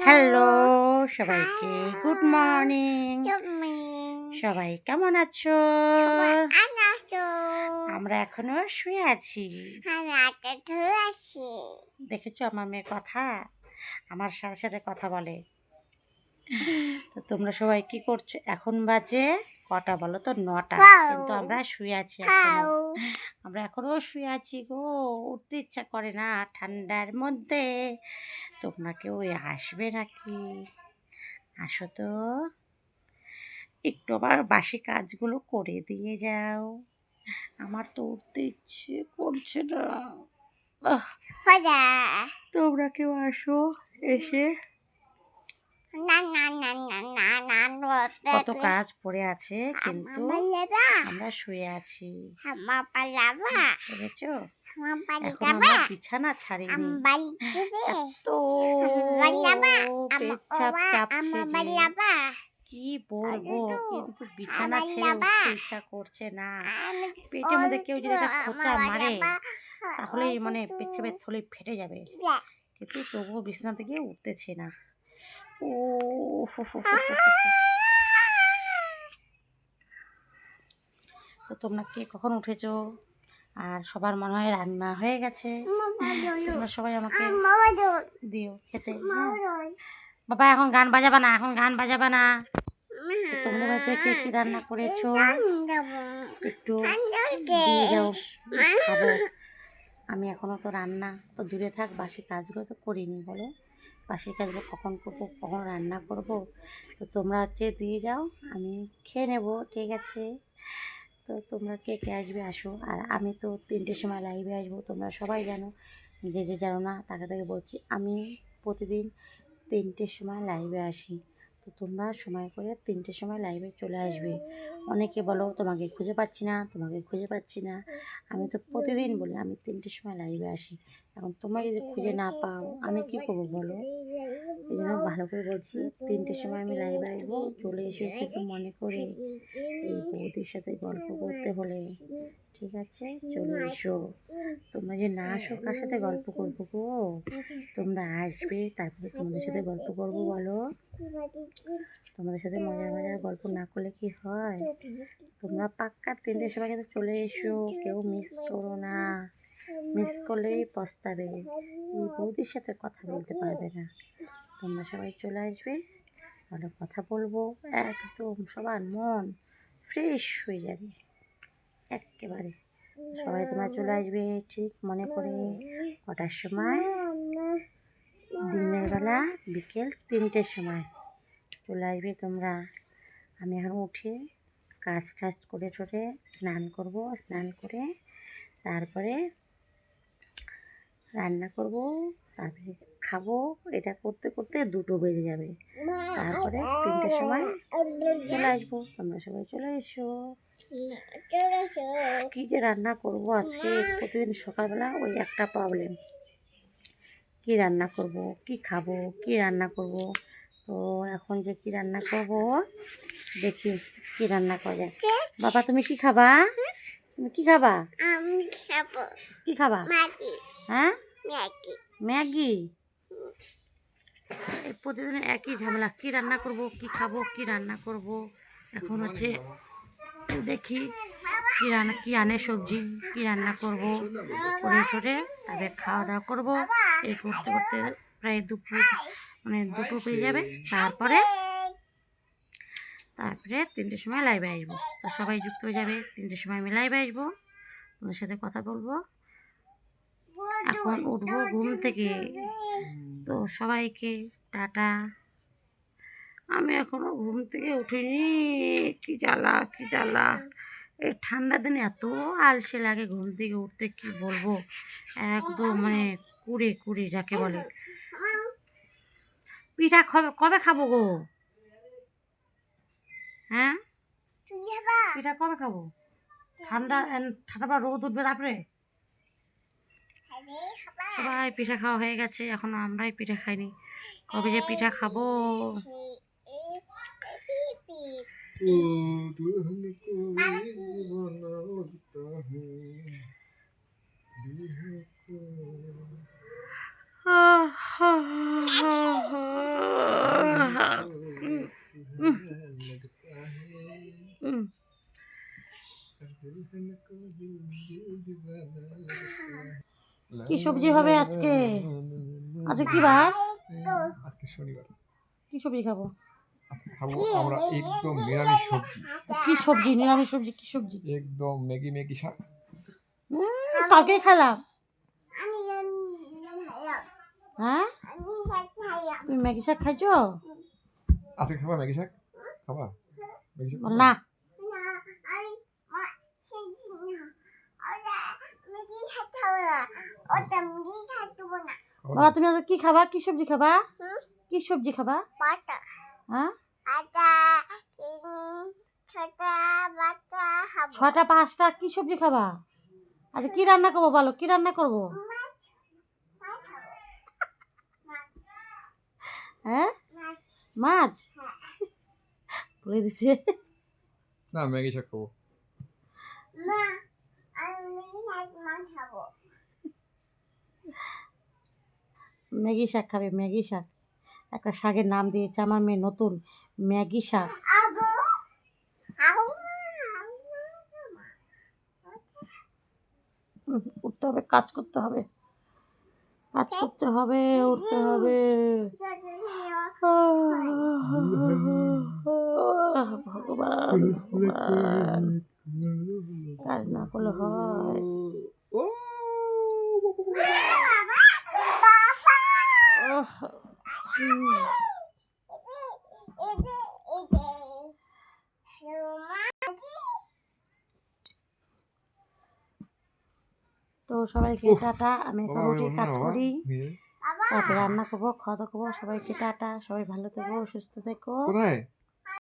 Hello সবাইকে good morning. সবাই কেমন আছো? আমরা এখনো শুয়ে আছি। দেখেছো আমার মেয়ে কথা আমার সাথে সাথে কথা বলে। তো তোমরা সবাই কি করছো? এখন বাজে কটা বলো তো? 9টা। কিন্তু আমরা শুয়ে আছি এখনো। আমরা এখনো শুয়ে আছি গো, উঠতে ইচ্ছা করে না ঠান্ডার মধ্যে। তোমরা কেউ আসবে নাকি? আসো তো, একটু আবার বাসি কাজগুলো করে দিয়ে যাও। আমার তো উঠতে ইচ্ছে করছে না। তোমরা কেউ আসো, এসে কত কাজ পড়ে আছে, কিন্তু আমরা শুয়ে আছি। বুঝেছো? এখন আমরা বিছানা ছাড়িনি, এত পেচ্ছাপ চাপছে যে কি বলবো, কিন্তু বিছানা ছেড়ে উঠতে ইচ্ছা করছে না। পেটের মধ্যে কেউ যদি একটা খোঁচা মারে তাহলে মানে পেচ্ছাপের থলি ফেটে যাবে, কিন্তু তবুও বিছানা থেকে উঠতেছে না। ও তো তোমরা কে কখন উঠেছো? আর সবার মনে হয় রান্না হয়ে গেছে। তোমরা সবাই আমাকে দিও খেতে। বাবা এখন গান বাজাবা না, এখন গান বাজাবা না। তো তোমরা বাড়িতে কে কি রান্না করেছো একটু দিয়ে যাও, খাবো। আমি এখনো তো রান্না তো দূরে থাক, বাসি কাজগুলো তো করিনি। বলো বাসি কাজগুলো কখন করবো, কখন রান্না করব? তো তোমরা দিয়ে যাও, আমি খেয়ে নেবো, ঠিক আছে? তো তোমরা কে কে আসবে আসো। আর আমি তো 3টের সময় লাইভে আসবো, তোমরা সবাই জানো। যে যে জানো না তাকে তাকে বলছি, আমি প্রতিদিন 3টের সময় লাইভে আসি। তো তোমরা সময় করে 3টের সময় লাইভে চলে আসবে। অনেকে বলো তোমাকে খুঁজে পাচ্ছি না, তোমাকে খুঁজে পাচ্ছি না। আমি তো প্রতিদিন বলি আমি 3টের সময় লাইভে আসি। এখন তোমরা যদি খুঁজে না পাও আমি কি করবো বলো? এই জন্য ভালো করে বলছি, 3টের সময় আমি লাইভে আসবো, চলে এসে কিন্তু মনে করে এই বৌদির সাথে গল্প করতে হলে, ঠিক আছে? চলে এসো। তোমরা যে না আসো কার সাথে গল্প করবো গো? তোমরা আসবে, তারপরে তোমাদের সাথে গল্প করবো। বলো তোমাদের সাথে মজার মজার গল্প না করলে কি হয়? তোমরা পাক্কা 3টের সময় কিন্তু চলে এসো, কেউ মিস করো না। মিস করলেই পস্তাবে, এই বৌদির সাথে কথা বলতে পারবে না। তোমরা সবাই চলে আসবে, ভালো কথা বলবো, একদম সবার মন ফ্রেশ হয়ে যাবে একেবারে। সবাই তোমরা চলে আসবে ঠিক মনে করে কটার সময়? দিনের বেলা বিকেল 3টের সময় চলে আসবে তোমরা। আমি এখন উঠে কাজ টাজ করে ঠোরে স্নান করব, স্নান করে তারপরে রান্না করব, তারপরে খাবো। এটা করতে করতে 2টো বেজে যাবে, তারপরে 3টের সময় চলে আসবো। তোমরা সবাই চলে এসো। কি যে রান্না করব আজকে, প্রতিদিন সকালবেলা ওই একটা প্রবলেম, কি রান্না করব, কি খাবো, কি রান্না করব। তো এখন যে কি রান্না করব, দেখি কি রান্না করা যায়। বাবা তুমি কি খাবা? তুমি কি খাবা? আমি খাবো। কি খাবা? ম্যাগি। হ্যাঁ ম্যাগি। ম্যাগি। প্রতিদিন একই ঝামেলা, কি রান্না করব, কি খাবো, কি রান্না করব। এখন হচ্ছে দেখি কি আনে সবজি, কি রান্না করব, করে ছোটে তারপরে খাওয়া দাওয়া করবো। এই করতে করতে প্রায় দুপুর মানে 2টো পেয়ে যাবে। তারপরে 3টের সময় লাইভে আসবো। তো সবাই যুক্ত হয়ে যাবে, 3টের সময় আমি লাইভে আসবো, তোমার সাথে কথা বলবো। এখন উঠবো ঘুম থেকে। তো সবাইকে টাটা। আমি এখনো ঘুম থেকে উঠিনি, কি জ্বালা কি জ্বালা। এই ঠান্ডা দিনে এত আলসে লাগে ঘুম থেকে উঠতে, কি বলবো, একদম মানে কুড়ে কুড়ে যাকে বলে। পিঠা কবে কবে খাবো গো? হ্যাঁ পিঠা কবে খাবো? ঠান্ডা ঠান্ডা রোদ উঠবে তারপরে। সবাই পিঠা খাওয়া হয়ে গেছে, এখনো আমরাই পিঠা খাইনি। কবে যে পিঠা খাবো? কি সবজি হবে আজকে? আজকে কি বার? আজকে শনিবার। কি সবজি খাবো? আজকে খাবো আমরা একদম নিরামিষ সবজি। কি সবজি? নিরামিষ সবজি কি সবজি? একদম ম্যাগি ম্যাগি শাক। কালকেই খেলাম। হ্যাঁ, তুমি ম্যাগি শাক খাইছো? আজকে খাবা ম্যাগি শাক? খাবা ম্যাগি শাক? না, বাবা তুমি আজকে কি খাবা? কি সবজি খাবা? কি সবজি খাবা? হ্যাঁ, 6টা 5টা কি সবজি খাবা? আচ্ছা কি রান্না করবো বলো, কি রান্না করবো? হ্যাঁ, মাছ বলে দিছে। না ম্যাগি শাক খাবো। ম্যাগি শাক খাবে? ম্যাগি শাক, একটা শাকের নাম দিয়েছে আমার মেয়ে নতুন, ম্যাগি শাক। উঠতে হবে, কাজ করতে হবে, কাজ করতে হবে, উঠতে হবে। ভগবান ভগবান, কাজ না করলে হয়? তো সবাইকে টাটা। আমি এখন উঠে কাজ করি, তারপরে রান্না করবো, খাওয়া দাওয়া করবো। সবাইকে টাটা, সবাই ভালো থেকো, সুস্থ থেকো। কোথায়?